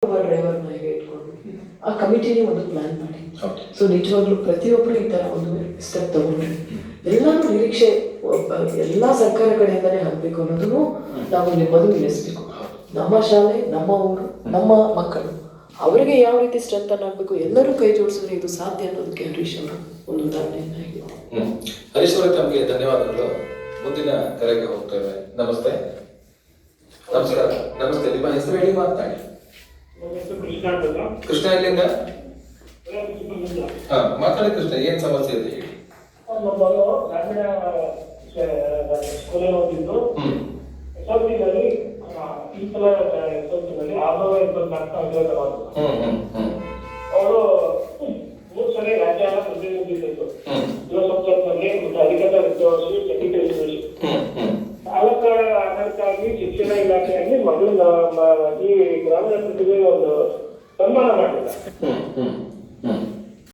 ಡ್ರೈವರ್ನ ಹೇಗೆ ಇಟ್ಕೊಂಡು ಆ ಕಮಿಟಿನೇ ಒಂದು ಪ್ಲಾನ್ ಮಾಡಿ. ಸೊ ನಿಜವಾಗ್ಲೂ ಪ್ರತಿಯೊಬ್ಬರು ಈ ಥರ ಒಂದು ಸ್ಟೆಪ್ ತಗೊಂಡ್ರೆ ಎಲ್ಲರೂ ನಿರೀಕ್ಷೆ ಎಲ್ಲ ಸರ್ಕಾರ ಕಡೆಯಿಂದನೇ ಆಗಬೇಕು ಅನ್ನೋದನ್ನು ನಾವು ಮೊದಲು ನಿಲ್ಲಿಸಬೇಕು. ನಮ್ಮ ಶಾಲೆ, ನಮ್ಮ ಊರು, ನಮ್ಮ ಮಕ್ಕಳು, ಅವರಿಗೆ ಯಾವ ರೀತಿ ಸ್ಟ್ರೆಂಥನ್ ಆಗಬೇಕು, ಎಲ್ಲರೂ ಕೈ ಜೋಡಿಸಿದ್ರೆ ಇದು ಸಾಧ್ಯ ಅನ್ನೋದಕ್ಕೆ ಹರೀಶ್ ಅವರು ಒಂದು ಉದಾಹರಣೆಯಾಗಿದೆ. ಹರೀಶ್ ಅವರೇ, ತಮಗೆ ಧನ್ಯವಾದಗಳು. ಮುಂದಿನ ಕರೆಗೆ ಹೋಗ್ತೇವೆ. ನಮಸ್ತೆ. ನಮಸ್ಕಾರ. ನಮಸ್ತೆ. ನಿಮ್ಮ ಹೆಸರು ಹೇಳಿ, ಮಾತನಾಡಿ. ಕೃಷ್ಣ ಎಲ್ಲಿಂದ? ಮಾತಾಡಿ ಕೃಷ್ಣ, ಏನ್ ಸಮಸ್ಯೆ ಇದೆ ಹೇಳಿ. ಗ್ರಾಮೀಣ ಸ್ಕೂಲಲ್ಲಿ ಓದಿದ್ದು ಎಸ್ಎಲ್ಸಿನಲ್ಲಿ ಈ ಸಲ ಎಸ್ಎಲ್ಸಿನಲ್ಲಿ 624 ಅವರು 3 ಸಲ ರಾಜ್ಯ ಪ್ರತಿನಿಧಿಸಿದ್ರು. ಯುವ ಸಂಸತ್ನಲ್ಲಿ ಮತ್ತು ಅಧಿಕೃತ ವಿದ್ಯಾವರ್ಷಿ ಟೆಕ್ನಿಕಲ್ ಯೂನಿವರ್ಸಿಟಿ ಆಡಳಿತಕ್ಕಾಗಿ ಶಿಕ್ಷಣ ಇಲಾಖೆಯಲ್ಲಿ ಮೊದಲು ಈ ಗ್ರಾಮೀಣ ಪ್ರತಿಭೆಗೆ ಒಂದು ಸನ್ಮಾನ ಮಾಡಿಲ್ಲ.